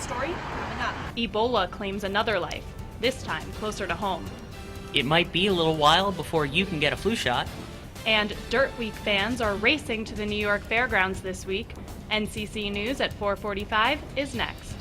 story coming up. Ebola claims another life, this time closer to home. It might be a little while before you can get a flu shot. And Dirt Week fans are racing to the New York Fairgrounds this week. NCC News at 4:45 is next.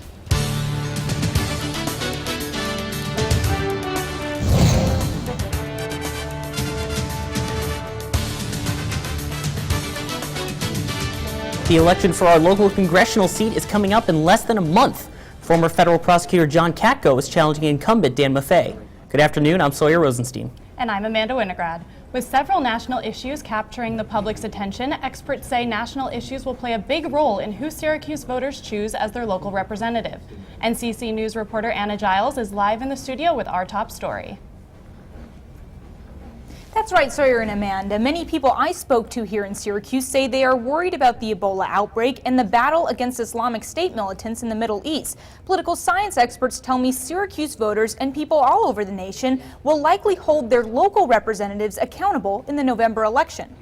The election for our local congressional seat is coming up in less than a month. Former federal prosecutor John Katko is challenging incumbent Dan Maffei. Good afternoon, I'm Sawyer Rosenstein. And I'm Amanda Winograd. With several national issues capturing the public's attention, experts say national issues will play a big role in who Syracuse voters choose as their local representative. NCC News reporter Anna Giles is live in the studio with our top story. That's right, Sawyer and Amanda. Many people I spoke to here in Syracuse say they are worried about the Ebola outbreak and the battle against Islamic State militants in the Middle East. Political science experts tell me Syracuse voters and people all over the nation will likely hold their local representatives accountable in the November election.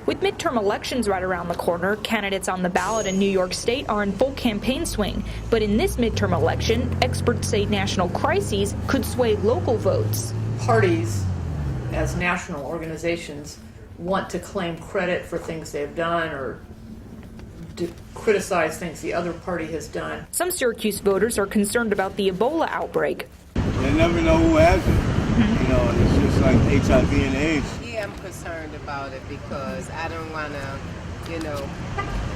With midterm elections right around the corner, candidates on the ballot in New York State are in full campaign swing. But in this midterm election, experts say national crises could sway local votes. Parties, as national organizations, want to claim credit for things they've done or to criticize things the other party has done. Some Syracuse voters are concerned about the Ebola outbreak. They never know who has it. You know, it's just like HIV and AIDS. Yeah, I'm concerned about it because I don't want to,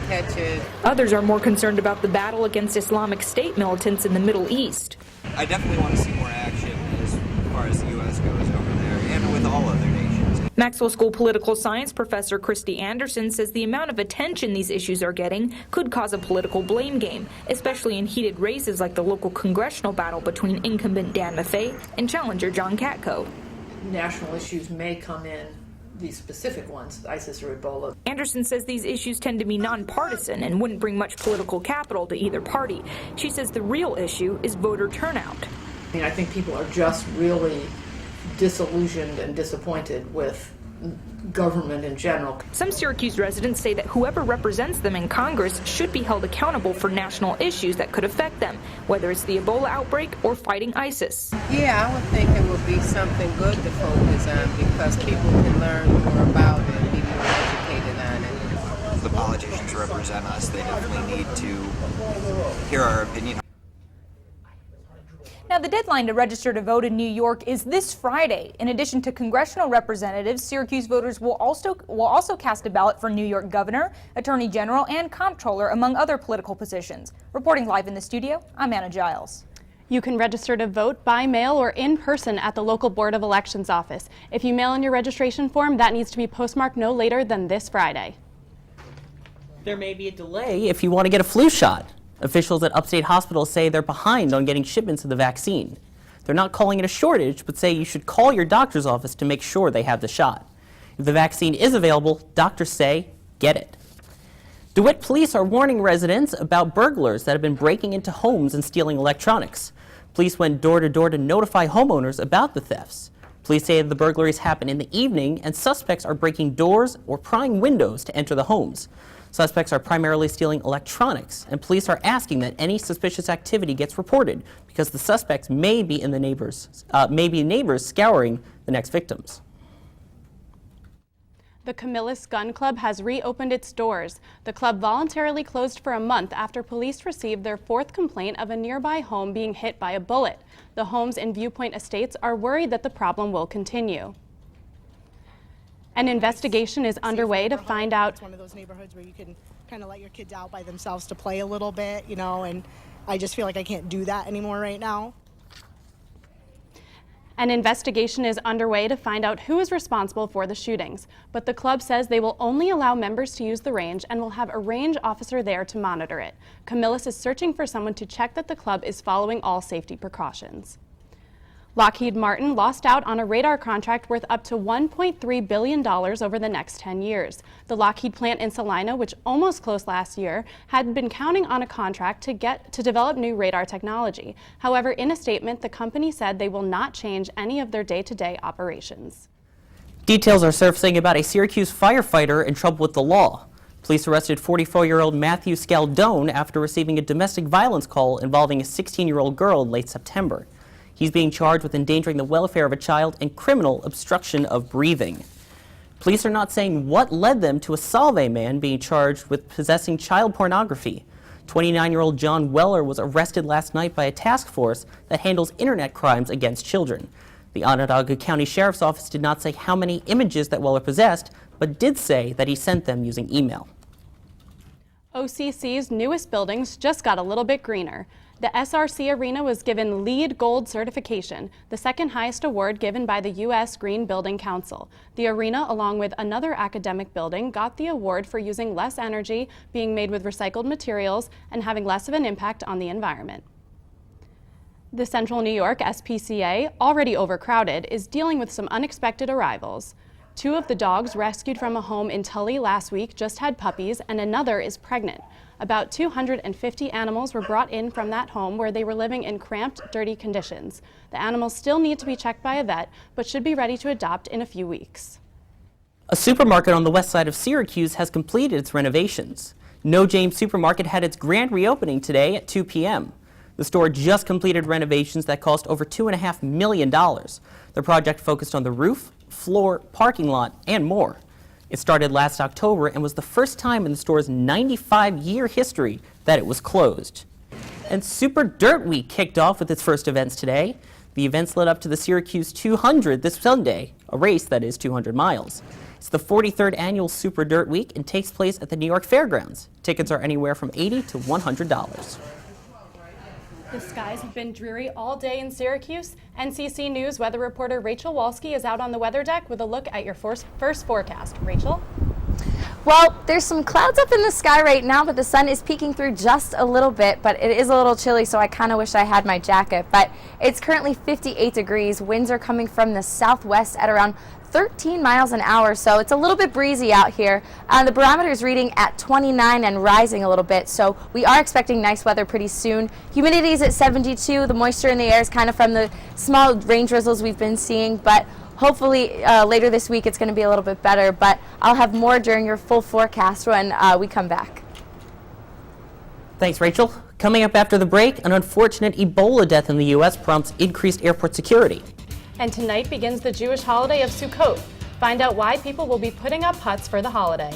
catch it. Others are more concerned about the battle against Islamic State militants in the Middle East. I definitely want to see more action as far as the U.S. goes over there and with all other nations. Maxwell School political science professor Christy Anderson says the amount of attention these issues are getting could cause a political blame game, especially in heated races like the local congressional battle between incumbent Dan Maffei and challenger John Katko. National issues may come in, these specific ones, ISIS or Ebola. Anderson says these issues tend to be nonpartisan and wouldn't bring much political capital to either party. She says the real issue is voter turnout. I think people are just really disillusioned and disappointed with government in general. Some Syracuse residents say that whoever represents them in Congress should be held accountable for national issues that could affect them, whether it's the Ebola outbreak or fighting ISIS. Yeah, I would think it would be something good to focus on because people can learn more about it and be more educated on it. The politicians represent us. They definitely need to hear our opinion. Now, the deadline to register to vote in New York is this Friday. In addition to congressional representatives, Syracuse voters will also cast a ballot for New York governor, attorney general, and comptroller, among other political positions. Reporting live in the studio, I'm Anna Giles. You can register to vote by mail or in person at the local Board of Elections office. If you mail in your registration form, that needs to be postmarked no later than this Friday. There may be a delay if you want to get a flu shot. Officials at upstate hospitals say they're behind on getting shipments of the vaccine. They're not calling it a shortage, but say you should call your doctor's office to make sure they have the shot. If the vaccine is available, doctors say, get it. DeWitt police are warning residents about burglars that have been breaking into homes and stealing electronics. Police went door to door to notify homeowners about the thefts. Police say the burglaries happen in the evening and suspects are breaking doors or prying windows to enter the homes. Suspects are primarily stealing electronics, and police are asking that any suspicious activity gets reported because the suspects may be neighbors scouring the next victims. The Camillus Gun Club has reopened its doors. The club voluntarily closed for a month after police received their fourth complaint of a nearby home being hit by a bullet. The homes in Viewpoint Estates are worried that the problem will continue. An investigation is underway to find out. It's one of those neighborhoods where you can kind of let your kids out by themselves to play a little bit, and I just feel like I can't do that anymore right now. An investigation is underway to find out who is responsible for the shootings, but the club says they will only allow members to use the range and will have a range officer there to monitor it. Camillus is searching for someone to check that the club is following all safety precautions. Lockheed Martin lost out on a radar contract worth up to $1.3 billion over the next 10 years. The Lockheed plant in Salina, which almost closed last year, had been counting on a contract to develop new radar technology. However, in a statement, the company said they will not change any of their day-to-day operations. Details are surfacing about a Syracuse firefighter in trouble with the law. Police arrested 44-year-old Matthew Scaldone after receiving a domestic violence call involving a 16-year-old girl in late September. He's being charged with endangering the welfare of a child and criminal obstruction of breathing. Police are not saying what led them to assault a man being charged with possessing child pornography. 29-year-old John Weller was arrested last night by a task force that handles internet crimes against children. The Onondaga County Sheriff's Office did not say how many images that Weller possessed, but did say that he sent them using email. OCC's newest buildings just got a little bit greener. The SRC Arena was given LEED Gold certification, the second highest award given by the U.S. Green Building Council. The arena, along with another academic building, got the award for using less energy, being made with recycled materials, and having less of an impact on the environment. The Central New York SPCA, already overcrowded, is dealing with some unexpected arrivals. 2 of the dogs rescued from a home in Tully last week just had puppies, and another is pregnant. About 250 animals were brought in from that home where they were living in cramped, dirty conditions. The animals still need to be checked by a vet, but should be ready to adopt in a few weeks. A supermarket on the west side of Syracuse has completed its renovations. No James Supermarket had its grand reopening today at 2 p.m. The store just completed renovations that cost over $2.5 million. The project focused on the roof, floor, parking lot, and more. It started last October and was the first time in the store's 95-year history that it was closed. And Super Dirt Week kicked off with its first events today. The events led up to the Syracuse 200 this Sunday, a race that is 200 miles. It's the 43rd annual Super Dirt Week and takes place at the New York Fairgrounds. Tickets are anywhere from $80 to $100. The skies have been dreary all day in Syracuse. NCC News weather reporter Rachel Walski is out on the weather deck with a look at your first forecast. Rachel? Well, there's some clouds up in the sky right now, but the sun is peeking through just a little bit, but it is a little chilly, so I kind of wish I had my jacket. But it's currently 58 degrees. Winds are coming from the southwest at around 13 miles an hour, so it's a little bit breezy out here. The barometer is reading at 29 and rising a little bit, so we are expecting nice weather pretty soon. Humidity is at 72. The moisture in the air is kind of from the small rain drizzles we've been seeing, but hopefully later this week it's going to be a little bit better, but I'll have more during your full forecast when we come back. Thanks, Rachel. Coming up after the break, an unfortunate Ebola death in the U.S. prompts increased airport security. And tonight begins the Jewish holiday of Sukkot. Find out why people will be putting up huts for the holiday.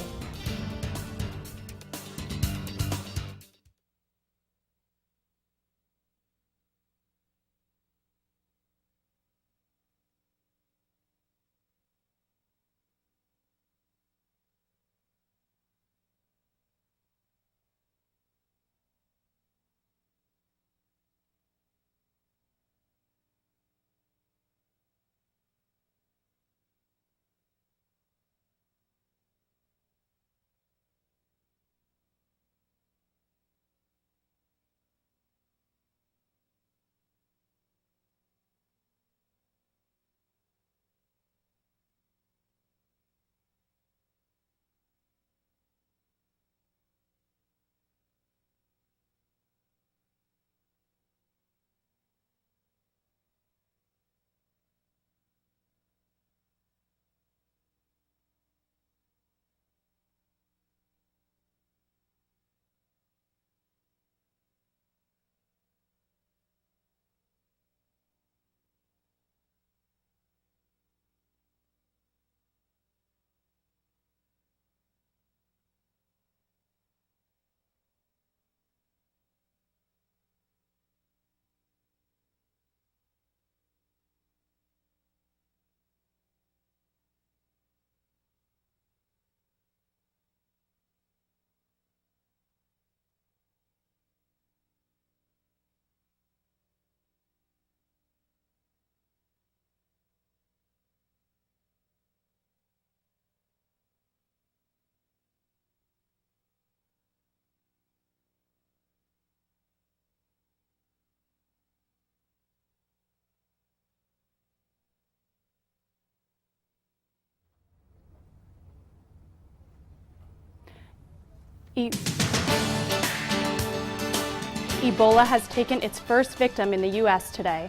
Ebola has taken its first victim in the U.S. today.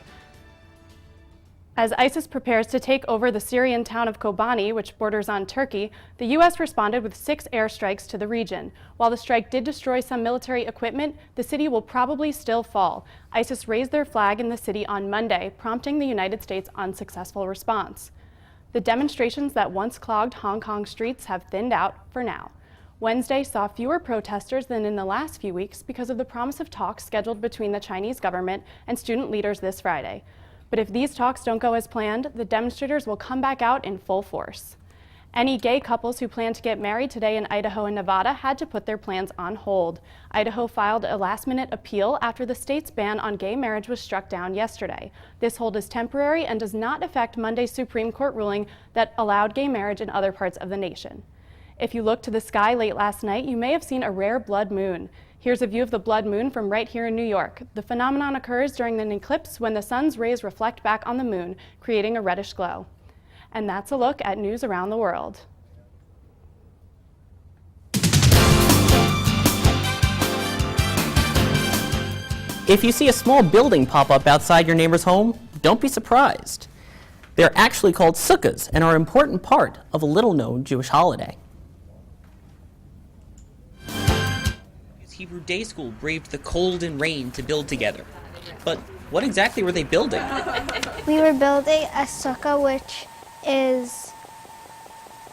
As ISIS prepares to take over the Syrian town of Kobani, which borders on Turkey, the U.S. responded with 6 airstrikes to the region. While the strike did destroy some military equipment, the city will probably still fall. ISIS raised their flag in the city on Monday, prompting the United States' unsuccessful response. The demonstrations that once clogged Hong Kong streets have thinned out for now. Wednesday saw fewer protesters than in the last few weeks because of the promise of talks scheduled between the Chinese government and student leaders this Friday. But if these talks don't go as planned, the demonstrators will come back out in full force. Any gay couples who plan to get married today in Idaho and Nevada had to put their plans on hold. Idaho filed a last-minute appeal after the state's ban on gay marriage was struck down yesterday. This hold is temporary and does not affect Monday's Supreme Court ruling that allowed gay marriage in other parts of the nation. If you looked to the sky late last night, you may have seen a rare blood moon. Here's a view of the blood moon from right here in New York. The phenomenon occurs during an eclipse when the sun's rays reflect back on the moon, creating a reddish glow. And that's a look at news around the world. If you see a small building pop up outside your neighbor's home, don't be surprised. They're actually called sukkahs and are an important part of a little-known Jewish holiday. Hebrew Day School braved the cold and rain to build together. But what exactly were they building? We were building a sukkah, which is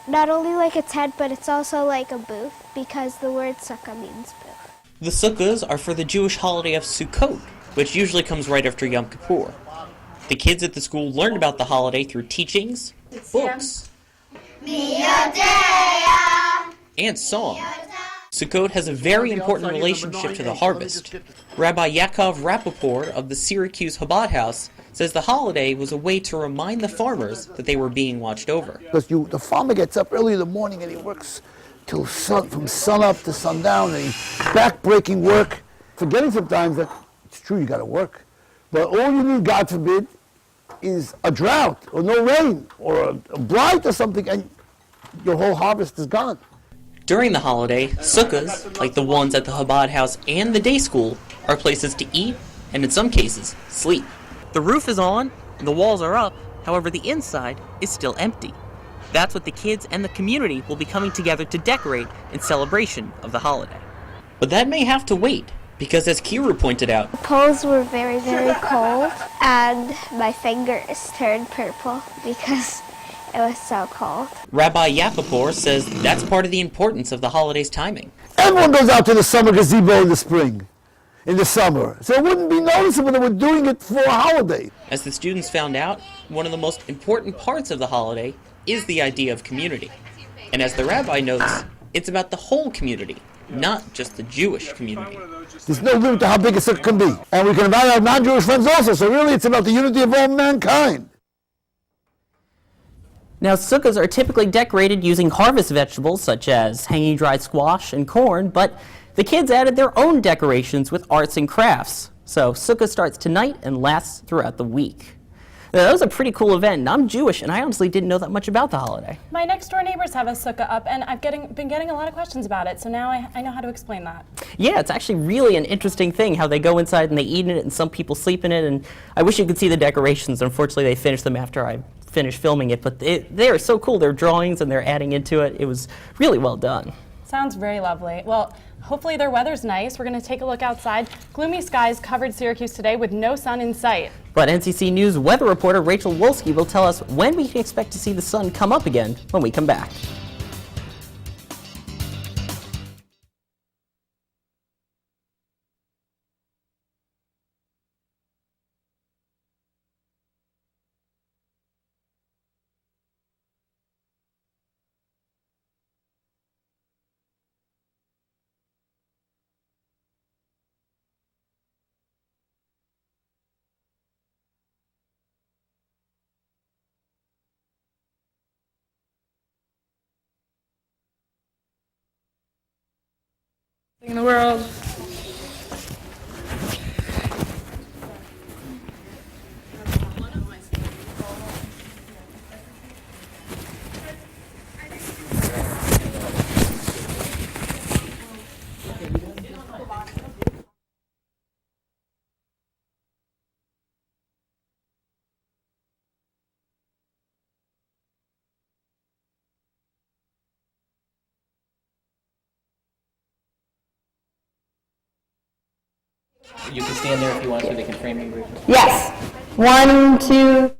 not only like a tent, but it's also like a booth, because the word sukkah means booth. The sukkahs are for the Jewish holiday of Sukkot, which usually comes right after Yom Kippur. The kids at the school learned about the holiday through teachings, books, and song. Sukkot has a very important relationship to the harvest. Rabbi Yaakov Rappaport of the Syracuse Chabad House says the holiday was a way to remind the farmers that they were being watched over. Because the farmer gets up early in the morning and he works till from sun up to sundown, and he's back-breaking work, forgetting sometimes that it's true you got to work, but all you need, God forbid, is a drought or no rain or a blight or something, and your whole harvest is gone. During the holiday, sukkahs, like the ones at the Chabad House and the day school, are places to eat and, in some cases, sleep. The roof is on, and the walls are up, however the inside is still empty. That's what the kids and the community will be coming together to decorate in celebration of the holiday. But that may have to wait, because as Kiru pointed out, The poles were very, very cold, and my fingers turned purple because it was so cold. Rabbi Yapapor says that's part of the importance of the holiday's timing. Everyone goes out to the summer gazebo in the spring, in the summer. So it wouldn't be noticeable that we're doing it for a holiday. As the students found out, one of the most important parts of the holiday is the idea of community. And as the rabbi notes, it's about the whole community, not just the Jewish community. There's no limit to how big a sukkah can be. And we can invite our non-Jewish friends also, so really it's about the unity of all mankind. Now, sukkahs are typically decorated using harvest vegetables such as hanging dried squash and corn, but the kids added their own decorations with arts and crafts. So sukkah starts tonight and lasts throughout the week. Now, that was a pretty cool event, and I'm Jewish, and I honestly didn't know that much about the holiday. My next door neighbors have a sukkah up, and I've been getting a lot of questions about it, so now I know how to explain that. Yeah, it's actually really an interesting thing how they go inside and they eat in it, and some people sleep in it, and I wish you could see the decorations. Unfortunately, they finished them after I finished filming it, but they're so cool. They're drawings, and they're adding into it. It was really well done. Sounds very lovely. Well, hopefully their weather's nice. We're going to take a look outside. Gloomy skies covered Syracuse today with no sun in sight. But NCC News weather reporter Rachel Wolski will tell us when we can expect to see the sun come up again when we come back. In the world. You can stand there if you want so they can frame you, Rachel. Yes. 1, 2.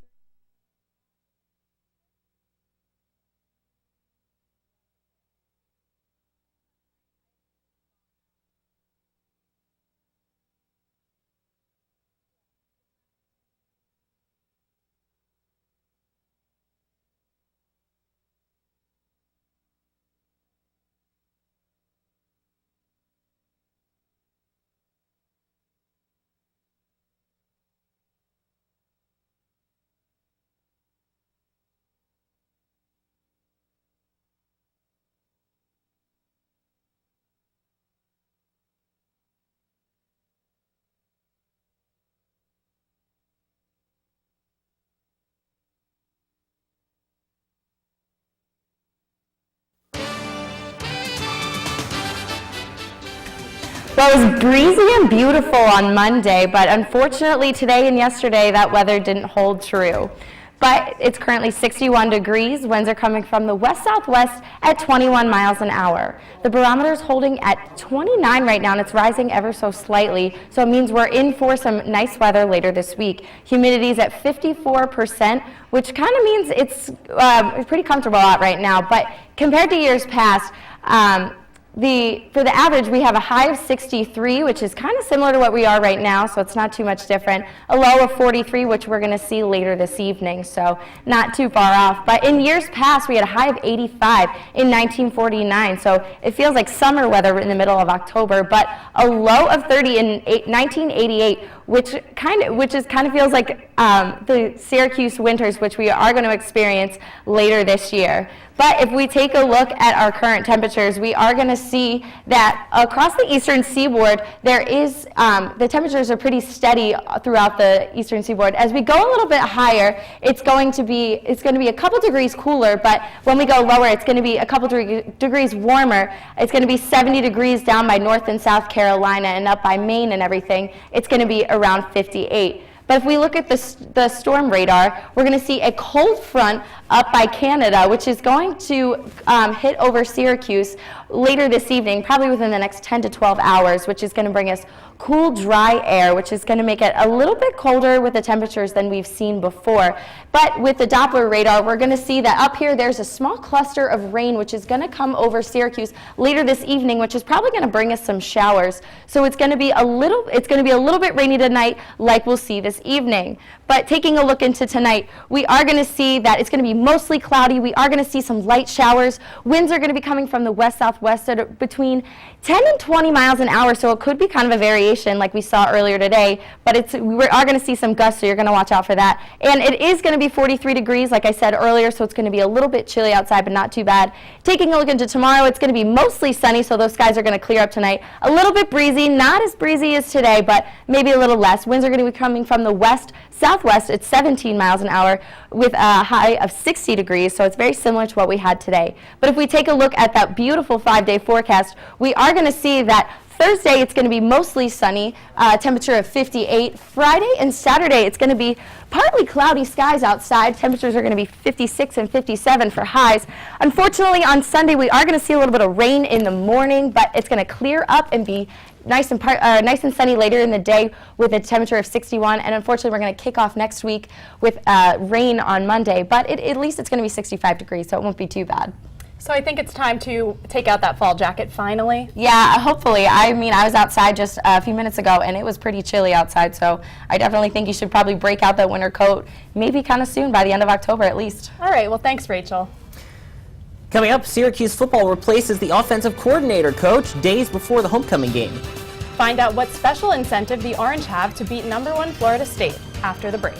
Well, it was breezy and beautiful on Monday, but unfortunately today and yesterday that weather didn't hold true. But it's currently 61 degrees. Winds are coming from the west-southwest at 21 miles an hour. The barometer is holding at 29 right now, and it's rising ever so slightly. So it means we're in for some nice weather later this week. Humidity is at 54%, which kind of means it's pretty comfortable out right now. But compared to years past, for the average, we have a high of 63, which is kind of similar to what we are right now, so it's not too much different. A low of 43, which we're going to see later this evening, so not too far off. But in years past, we had a high of 85 in 1949, so it feels like summer weather in the middle of October, but a low of 30 in 1988, which kind of feels like the Syracuse winters, which we are going to experience later this year. But if we take a look at our current temperatures, we are going to see that across the eastern seaboard, there is the temperatures are pretty steady throughout the eastern seaboard. As we go a little bit higher, it's going to be a couple degrees cooler. But when we go lower, it's going to be a couple degrees warmer. It's going to be 70 degrees down by North and South Carolina, and up by Maine and everything, it's going to be around 58. But if we look at the storm radar, we're going to see a cold front up by Canada, which is going to hit over Syracuse later this evening, probably within the next 10 to 12 hours, which is going to bring us cool, dry air, which is going to make it a little bit colder with the temperatures than we've seen before. But with the Doppler radar, we're going to see that up here there's a small cluster of rain, which is going to come over Syracuse later this evening, which is probably going to bring us some showers. So it's going to be a little bit rainy tonight, like we'll see this evening. But taking a look into tonight, we are going to see that it's going to be mostly cloudy. We are going to see some light showers. Winds are going to be coming from the west-southwest at between 10 and 20 miles an hour, so it could be kind of a variation like we saw earlier today, but we are going to see some gusts, so you're going to watch out for that. And it is going to be 43 degrees, like I said earlier, so it's going to be a little bit chilly outside, but not too bad. Taking a look into tomorrow, it's going to be mostly sunny, so those skies are going to clear up tonight. A little bit breezy, not as breezy as today, but maybe a little less. Winds are going to be coming from the west-southwest at 17 miles an hour with a high of 60 degrees, so it's very similar to what we had today. But if we take a look at that beautiful 5-day forecast, we are going to see that Thursday, it's going to be mostly sunny, temperature of 58. Friday and Saturday, it's going to be partly cloudy skies outside. Temperatures are going to be 56 and 57 for highs. Unfortunately, on Sunday, we are going to see a little bit of rain in the morning, but it's going to clear up and be nice and sunny later in the day with a temperature of 61. And unfortunately, we're going to kick off next week with rain on Monday, but at least it's going to be 65 degrees, so it won't be too bad. So I think it's time to take out that fall jacket finally. Yeah, hopefully. I mean, I was outside just a few minutes ago, and it was pretty chilly outside, so I definitely think you should probably break out that winter coat maybe kind of soon, by the end of October at least. All right, well, thanks, Rachel. Coming up, Syracuse football replaces the offensive coordinator coach days before the homecoming game. Find out what special incentive the Orange have to beat #1 Florida State after the break.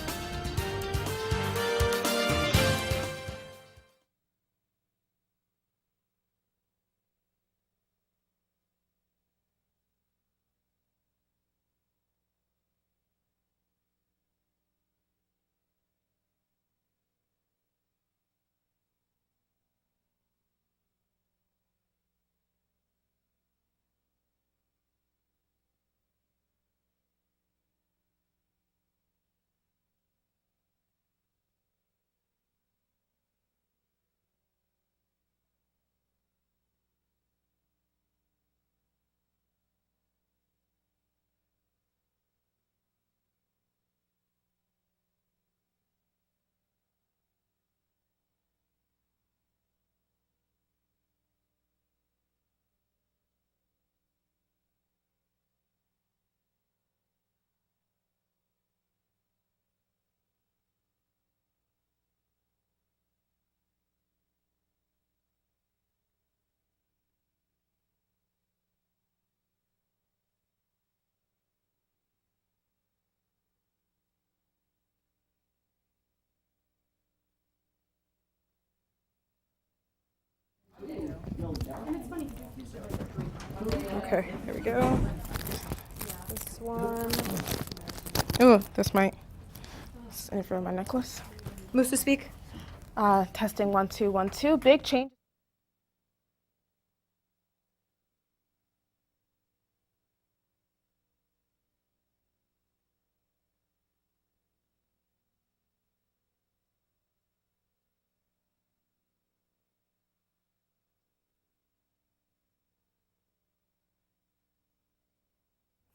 Okay, here we go. This one. Ooh, this might. It's in for my necklace. Moose to speak. Testing 1 2 1 2. Big change.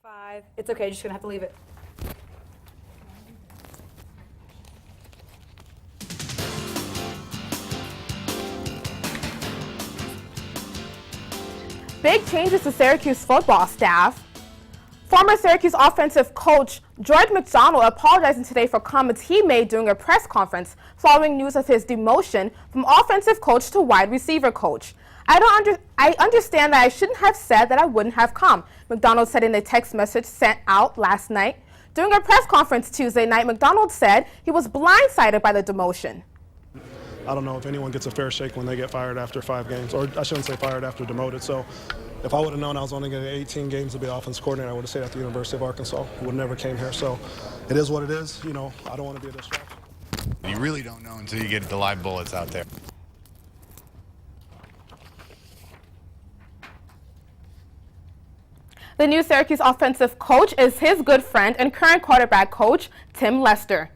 Five. It's okay, just gonna have to leave it. Big changes to Syracuse football staff. Former Syracuse offensive coach George McDonald apologizing today for comments he made during a press conference following news of his demotion from offensive coach to wide receiver coach. I understand that I shouldn't have said that I wouldn't have come, McDonald said in a text message sent out last night. During a press conference Tuesday night, McDonald said he was blindsided by the demotion. I don't know if anyone gets a fair shake when they get fired after 5 games, or I shouldn't say fired, after demoted. So if I would have known I was only getting 18 games to be offense coordinator, I would have stayed at the University of Arkansas. I would have never came here. So it is what it is. You know, I don't want to be a distraction. You really don't know until you get the live bullets out there. The new Syracuse offensive coach is his good friend and current quarterback coach, Tim Lester.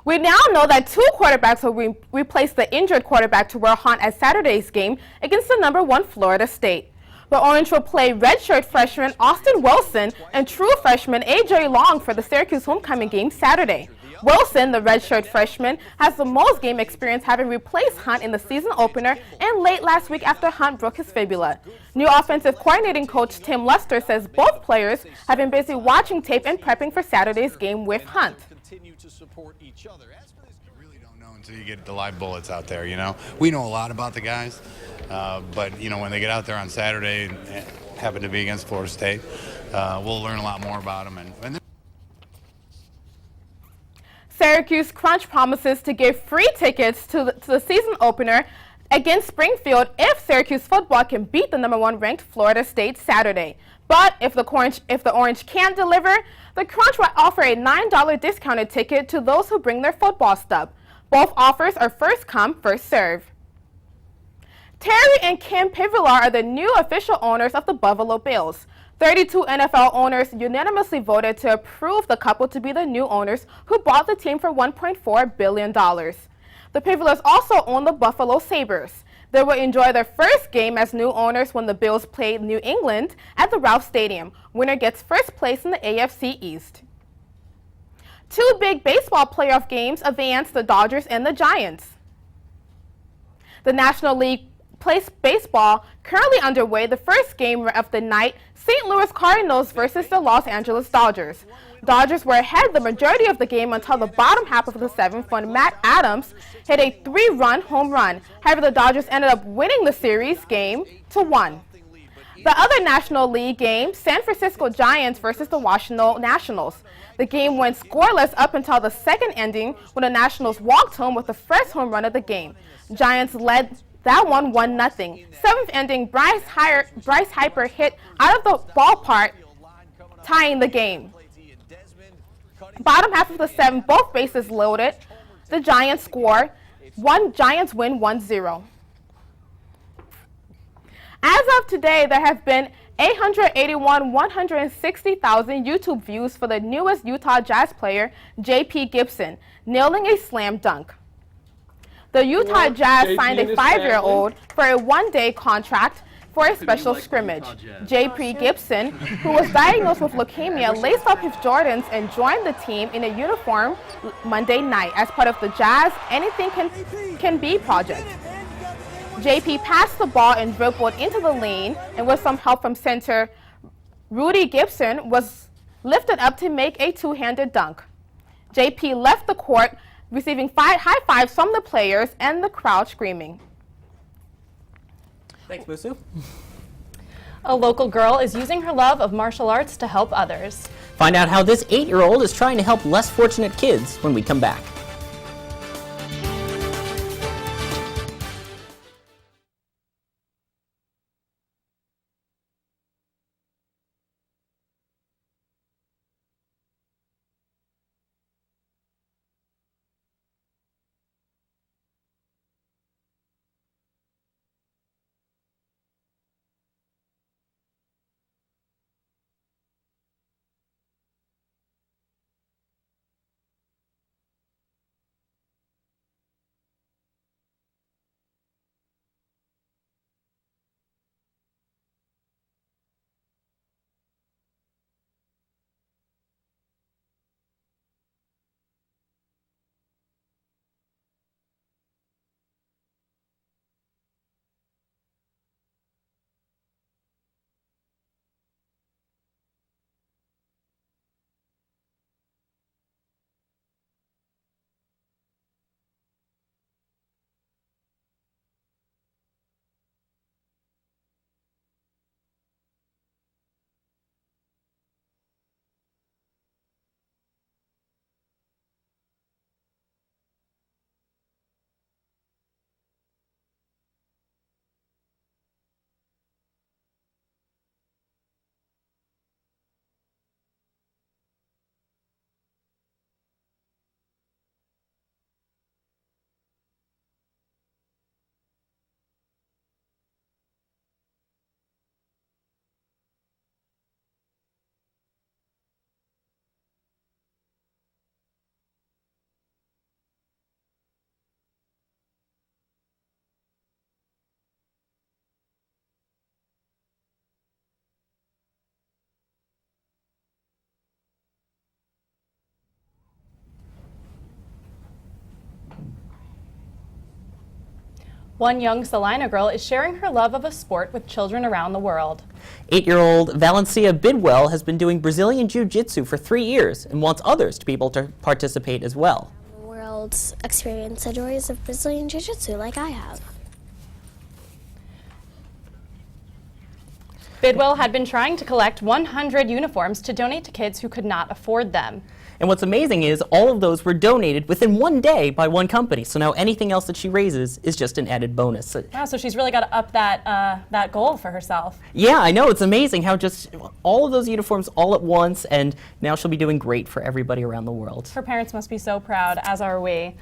We now know that 2 quarterbacks will replace the injured quarterback Terrell Hunt at Saturday's game against the #1 Florida State. The Orange will play redshirt freshman Austin Wilson and true freshman A.J. Long for the Syracuse homecoming game Saturday. Wilson, the redshirt freshman, has the most game experience, having replaced Hunt in the season opener and late last week after Hunt broke his fibula. New offensive coordinating coach Tim Lester says both players have been busy watching tape and prepping for Saturday's game with Hunt. Continue to support each other. As for this, you really don't know until you get the live bullets out there. You know, we know a lot about the guys, but you know, when they get out there on Saturday and happen to be against Florida State, we'll learn a lot more about them. And Syracuse Crunch promises to give free tickets to the season opener against Springfield if Syracuse football can beat the #1 ranked Florida State Saturday. But if the Orange can't deliver, the Crunch will offer a $9 discounted ticket to those who bring their football stub. Both offers are first come, first serve. Terry and Kim Pivolar are the new official owners of the Buffalo Bills. 32 NFL owners unanimously voted to approve the couple to be the new owners who bought the team for $1.4 billion. The Pivolars also own the Buffalo Sabres. They will enjoy their first game as new owners when the Bills play New England at the Ralph Stadium. Winner gets first place in the AFC East. 2 big baseball playoff games advance the Dodgers and the Giants. The National League Place Baseball currently underway. The first game of the night, St. Louis Cardinals versus the Los Angeles Dodgers. Dodgers were ahead the majority of the game until the bottom half of the 7th when Matt Adams hit a 3-run home run. However, the Dodgers ended up winning the series game 2-1. The other National League game, San Francisco Giants versus the Washington Nationals. The game went scoreless up until the second inning when the Nationals walked home with the first home run of the game. Giants led that one 1-0. 7th inning, Bryce Harper hit out of the ballpark, tying the game. Bottom half of the 7th, both bases loaded. The Giants score. Giants win 1-0. As of today, there have been 160,000 YouTube views for the newest Utah Jazz player, J.P. Gibson, nailing a slam dunk. The Utah Jazz signed a 5-year-old for a 1-day contract for a special scrimmage. J.P. Gibson, who was diagnosed with leukemia, laced up his Jordans and joined the team in a uniform Monday night as part of the Jazz Anything Can Be project. J.P. passed the ball and dribbled into the lane, and with some help from center Rudy Gibson, was lifted up to make a 2-handed dunk. J.P. left the court, receiving high fives from the players and the crowd screaming. Thanks, Musu. A local girl is using her love of martial arts to help others. Find out how this 8-year-old is trying to help less fortunate kids when we come back. One young Salina girl is sharing her love of a sport with children around the world. 8-year-old Valencia Bidwell has been doing Brazilian Jiu-Jitsu for 3 years and wants others to be able to participate as well. The world's experience the joys of Brazilian Jiu-Jitsu like I have. Bidwell had been trying to collect 100 uniforms to donate to kids who could not afford them. And what's amazing is all of those were donated within 1 day by one company. So now anything else that she raises is just an added bonus. Wow, so she's really got to up that goal for herself. Yeah, I know. It's amazing how just all of those uniforms all at once, and now she'll be doing great for everybody around the world. Her parents must be so proud, as are we.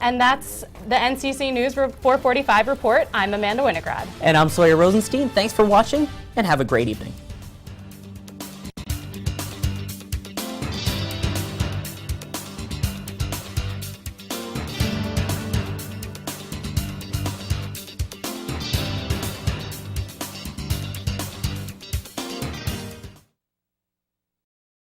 And that's the NCC News 445 report. I'm Amanda Winograd. And I'm Sawyer Rosenstein. Thanks for watching, and have a great evening.